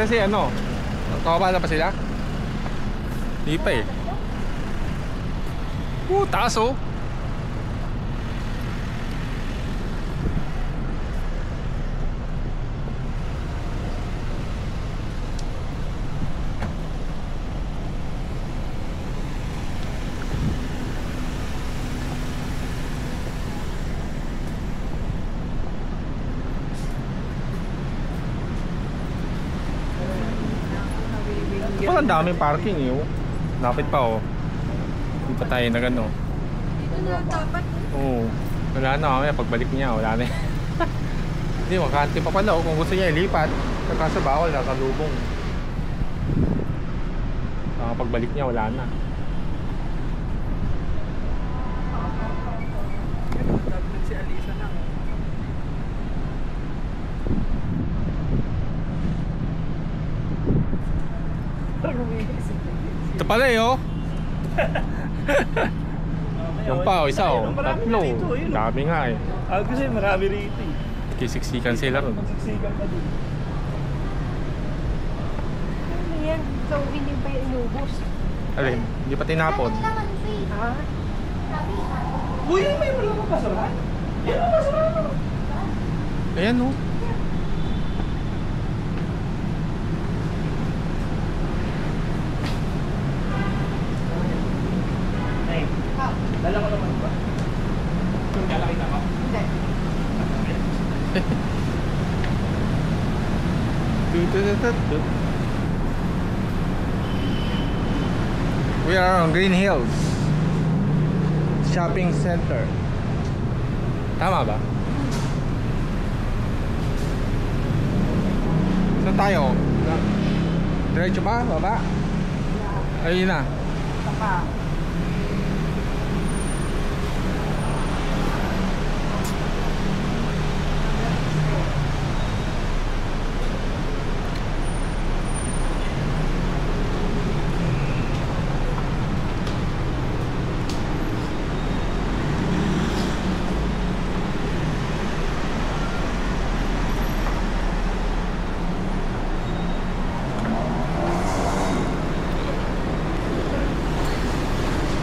Kasi ano, kakabala pa sila? Hindi pa eh. Taas oh. Ang daming parking eh oh. Lapit pa oh. Hindi pa tayo na gano. Dito na dapat. Oo. Wala na kami. Pagbalik niya wala na. Hindi, makante pa pala oh. Kung gusto niya ilipat. Kaso bawal, nakalubong. Pagbalik niya wala na. Si Alisa na. Ito pala eh oh. Yung pa oh, isa oh. Tatlo. Dami nga eh. Kasi marami rito eh. Kisiksikan sila ron. Magsiksikan pa din. Ano yan? So, hindi pa yung inubos. Alin? Hindi pa tinapon. Ha? Uy, may wala ka basurahan? Yan ang basurahan. Ayan oh. Dala ko naman ba? Lalaki na ka? Hindi. We are on Green Hills Shopping Center. Tama ba? Saan tayo? Diretso ba? Baba? Ayun na. Saka.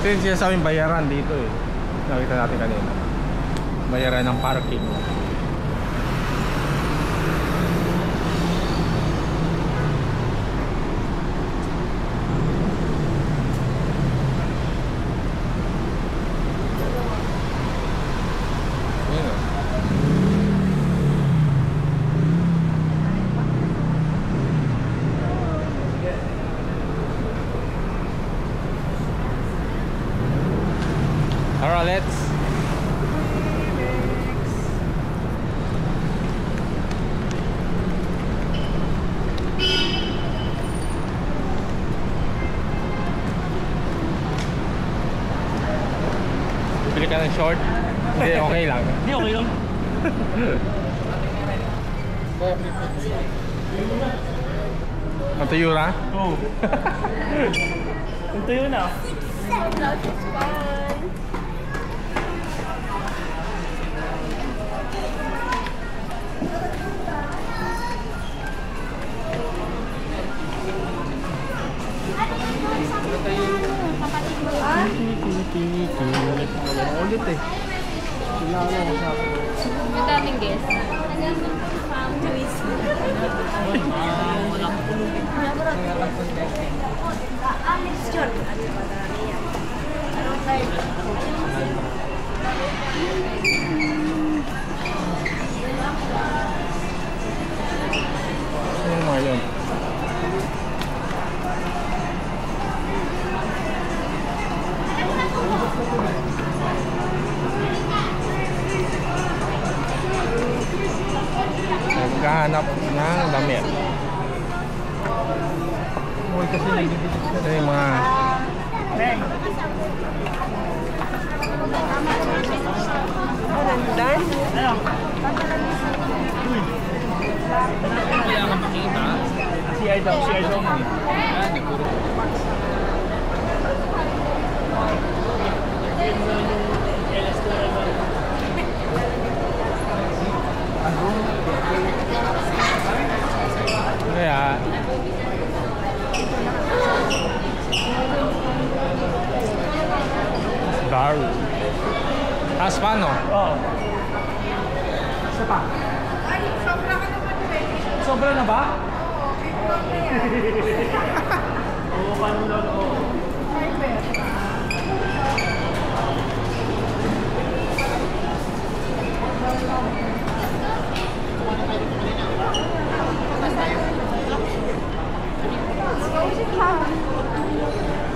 Ito yung sinasabing bayaran dito eh. Nakita natin kanina. Bayaran ng parking. Ayun oh. Alright, let's. Bibili ka ng short? Hindi, okay lang. Hindi, okay lang. Matuyura? Oo. Ito yun ah. It's fine. Kapatid mo ba? Ulit eh. Kailangan ako sa akin. Yung daming guest. Twist. Wala ko pulungin. Alex John. Anong type? Ano mga yun? Naghahanap ng damit. Kasi ito yung mga Randan? Ano? Kaya ka makita. CI daw. Yan, nagpuro. Kaya Baru. Tapos paano? Oo. Isa pa. Ay, sobra ka naman pwede. Sobra na ba? Oo, okay na yan. Oo, paano daw? Oo.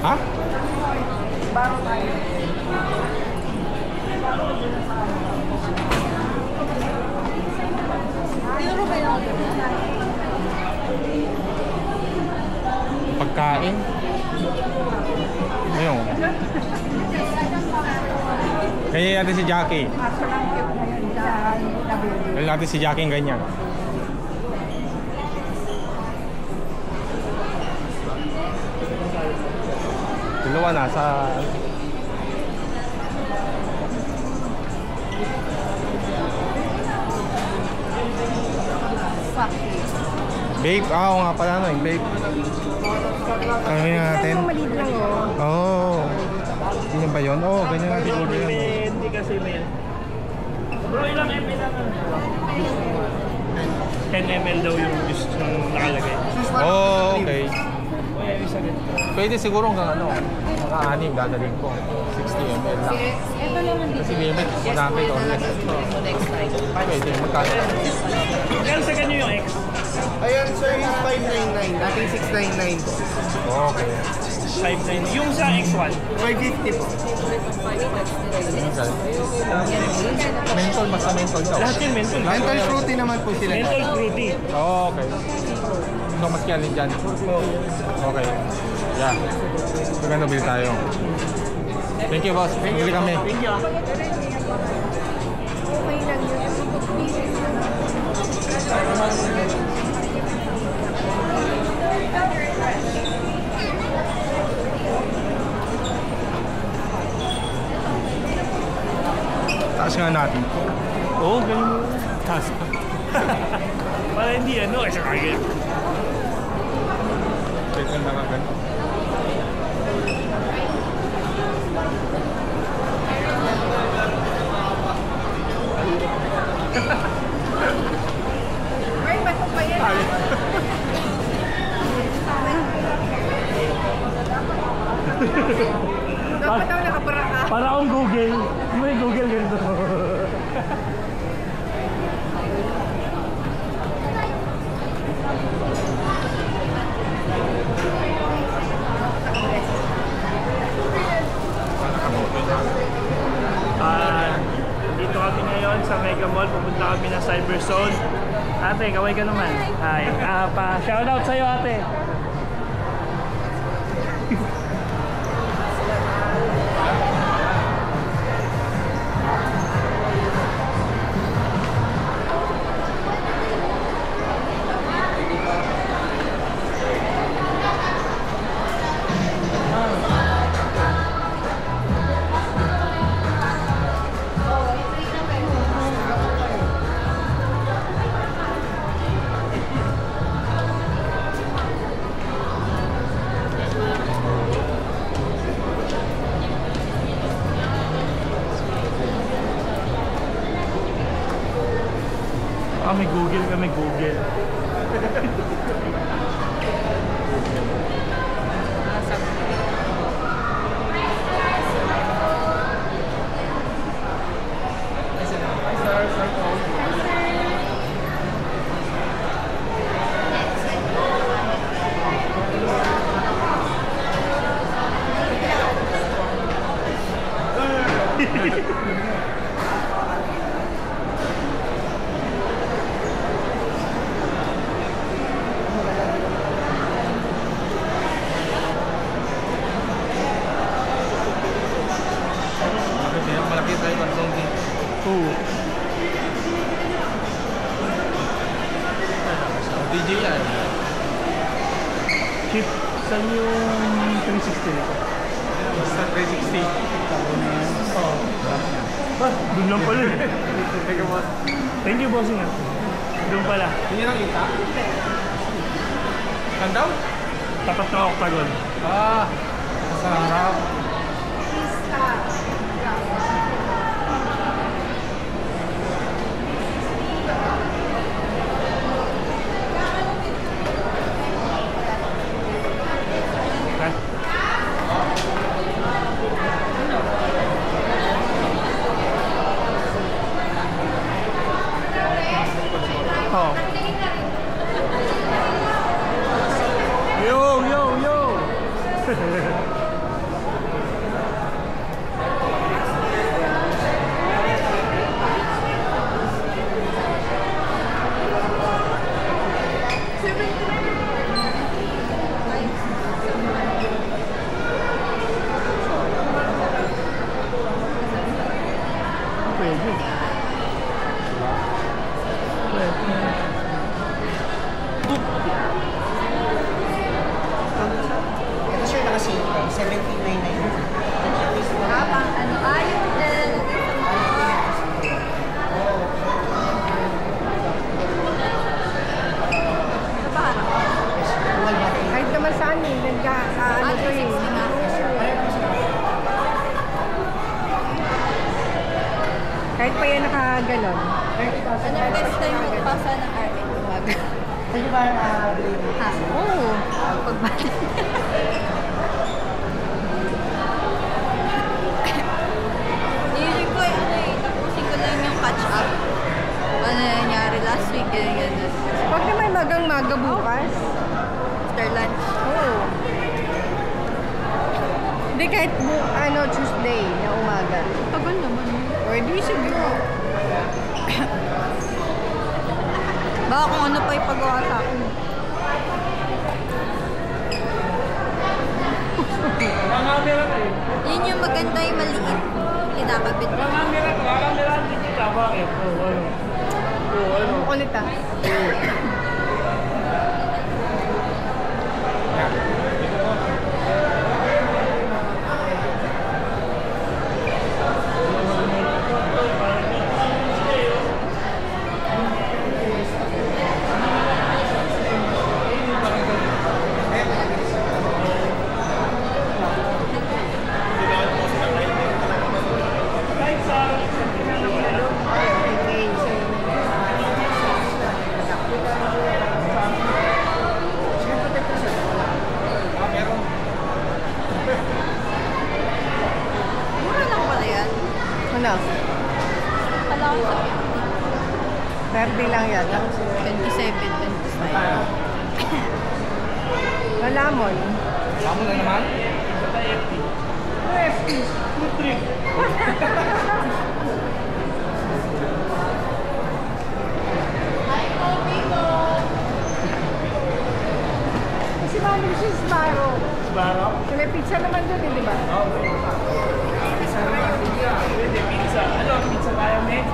Ha? Pagkain? Ayun. Ganyan natin si Jackie. Ganyan natin si Jackie ganyan. Dalawa na sa... Babe, oo nga pala no, babe. Ano yun natin? Maliit lang oh. Oo. Ganyan ba yun? Oo, ganyan natin order yan. Hindi kasi may... Bro, ilang ml lang? 10 ml daw yung juice yung nakalagay. Oo, okay. O yan, isa rin. Pwede siguro hanggang ano, mga 6 dadalhin ko. 60 ml lang. Ito naman dito. Kasi limit, marami ka ulit. Pwede, magkano? Magkano sa ganyo yung X? Ayan sir, yung 599, dating 699 po. Okay. 5.9. Yung sa X1? 550 po. Mentol, basta mentol daw. Lahat yung mental. Mental fruity naman po sila. Mental fruity. Okay. So, mas kaya dyan. Okay. Yeah. So, gano'n bili tayo. Thank you, boss. Bili kami. Thank you. Okay lang yun. Taas nga natin. Oo, ganun mo. Taas. Para hindi ano, isa kagaya. Pwede na nga gano'n. Ay, bato pa yan. Dapat daw nakapara ka. Para akong Google. May Google ganito. Dito kami ngayon sa Mega Mall. Pupunta kami ng Cyberzone. Ate, kaway ka naman. Hi. Pa-shoutout sa'yo, ate. May Google kami, Google. Malaki tayo kantong dito. Oo. DJ yan. Chip, saan yung 360 nito? Basta 360. Oo. Doon lang pala eh. Teka boss. Thank you, bossing. Doon pala. Hindi lang kita. Saan daw? Tapat na octagon. Ah, sa harap. Oh. Yo, yo, yo. Pwede. Ito siya nakasin. 1799. Habang ano, ayun din. Sa parang. Kahit naman saan eh, ano to eh. Kahit pa yan nakaganon. Ano yung best time magpasa ng arte? Umaga. Ano ba ang Ha? Oo. Pagbalik. Nilip ko ano eh. Tapusin ko lang yung catch up. Ano nangyari last week. Ganyan. Huwag naman magang-maga bukas. After lunch. Oo. Hindi kahit Tuesday na umaga. Tagal naman. Or di siguro. Baka kung ano pa ipagawa sa akin. Nangamira ka eh. Yun yung maganda yung maliit. Kinakabit mo. Nangamira hindi kita. Bakit? Oh, ano? Oh, ano? Ulit ah. Mura lang pala yan. Ano? Kala ko sa 30 lang yata. 27, 25. Malamon. Vamos na naman. Kasi mami si Sparrow. Baro? So, may pizza naman doon eh, di ba? Pwede, pizza. Ano, pizza tayo, Meg?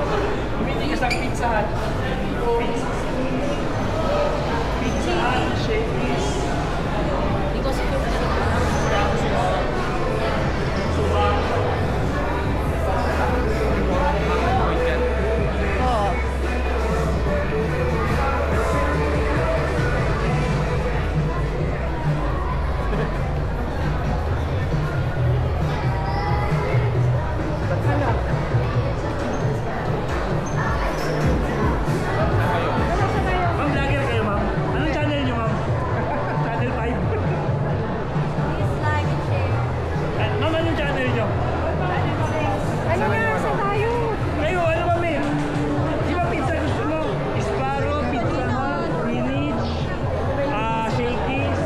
Bumili ka sa Pizza Hut. Pizza Hut, Shakey's. Hindi ko siguro Oo. Ano? Ma'am, vlogger kayo, ma'am. Anong channel niyo, ma'am? Channel 5? please like and share. Ma'am, anong channel niyo? Ano nga? Saan tayo? Kayo, ano ba, Meg? Di ba pizza gusto mo? Sparrow, Pizza Hut, Greenwich, Shakey's.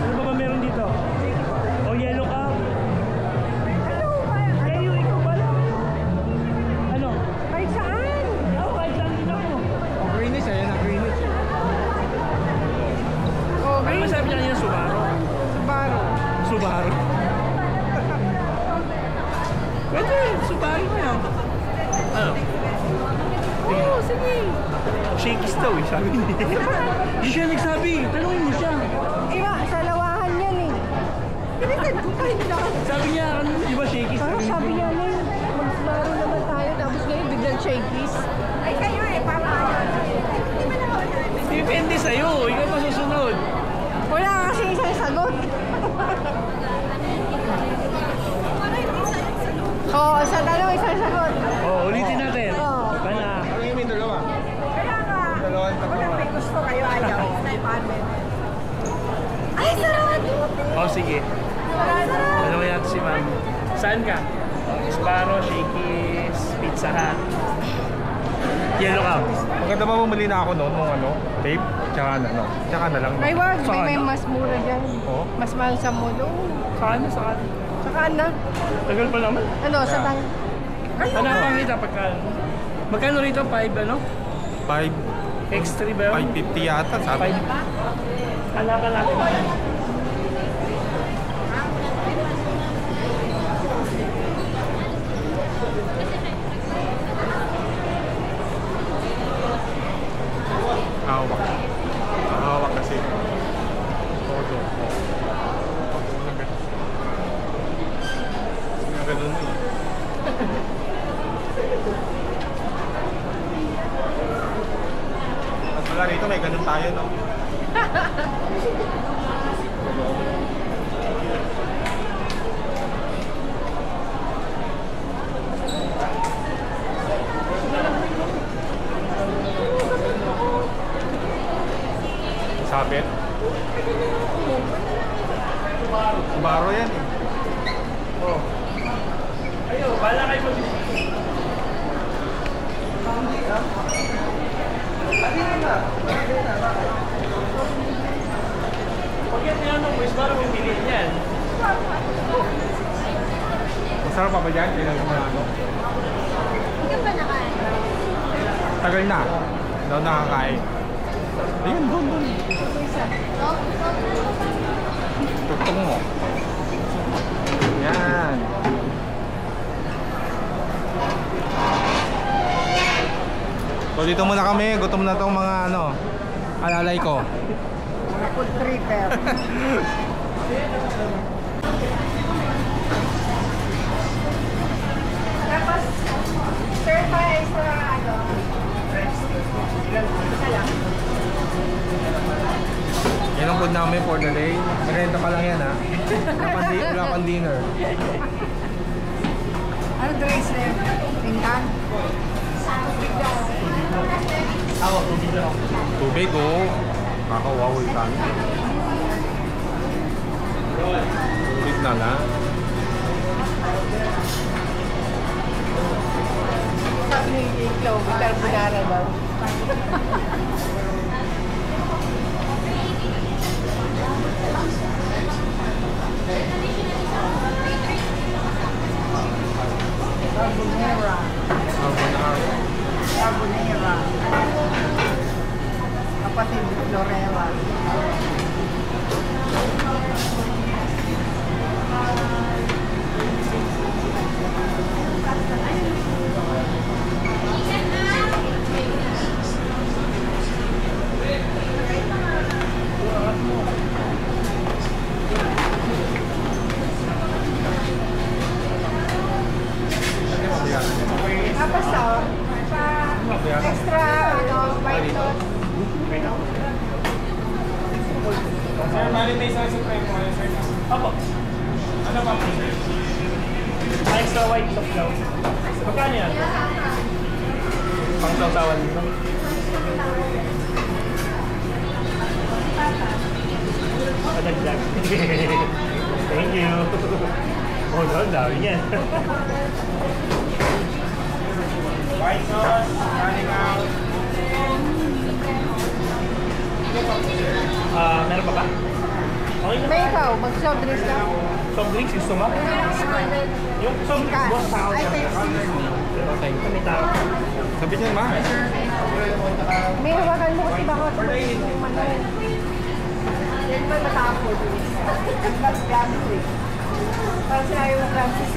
Ano ba meron dito? O Yellow Cup? Kayo, ikaw ba lang? Ano? Kahit saan? Ako, kahit saan din ako. Oh, Greenwich, ayan ang Greenwich. Oh, Ano green. masabi niya niya, Subaru? Subaru. Subaru. Pwede, Subaru na yan. Ano? Oo, sige. Shakey's daw eh, sabi niya. Hindi siya nagsabi, tanungin mo siya. Iba, sa lawahan yan eh. Pinitad ko kahit na. Sabi niya, ano, di ba Shakey's? Parang sabi niya na yun, mag-Subaru naman tayo, tapos ngayon biglang Shakey's. Ay, kayo eh, parang ayaw. Depende sa'yo, ikaw pa susunod. Wala, sasagot. Oo, sa tanong, isang sagot. Oh, ulitin natin. Oo. Bana. Ano yung may dalawa? Kaya nga, Dalawang tatlo. kung may gusto kayo, ayaw. Ay, sarado! Oh, sige. Ano mo natin si ma'am? Saan ka? Sparrow, Shakey's, Pizza Hut. Yellow Cab. Maganda ba bumili na ako noon nung ano, tape? Tsaka na, no? Tsaka na lang. Ay, wag. Saan? May mas mura dyan. Oo. Mas mahal sa mulo. Saan na? Saan? Saka na. Tagal pa naman. Ano, sa tayo? Ano pang kita pagkano? Magkano rito? 5 ano? 5, X3 ba yun? 550 yata, sabi. 5. Hanapan natin. Hawak. Hawak kasi. Todo. Ganun eh. At wala rito, may ganun tayo, no? Sabit. Subaru yan eh. Oh. Ayo, bala kayo mo. Pag yan tinanong mo, is parang yung piliin yan. Masarap pa ba dyan? Kailan mo na ano? Hindi ka ba nakain? Tagal na. Daw nakakain. Ayun, doon. Tutong mo. Yan. So dito muna kami. Gutom na tong mga ano, alalay ko. Mga food tripper. Tapos, sir pa sa ano? Isa lang. Yan ang food namin for the day. Merenda pa lang yan ha. Wala pang dinner. Ano drinks na yun? Pinggan? Tubig oh. Kakawawi ka. Tubig na lang. Sabi ni Ikaw, carbonara daw. Carbonara. Carbonara. Kapatid ni Florella. Tapos extra white sauce. Sir, marinate sa supreme mo. Opo. Ano pa po? Extra white sauce daw. Magkano yan? Pang-sasawan dito. Padagdag. Thank you. Oh, no, dami yan. White sauce, running out. Meron pa ba? Okay na. May ikaw, mag-soft drinks ka? Soft drinks, gusto mo? Yung soft drinks, boss, tao Ay, siya. Okay. May tao. Sabi niyan ma. May hawakan mo kasi baka yan ba matapos? Gamit. Parang sinabi mo gamit.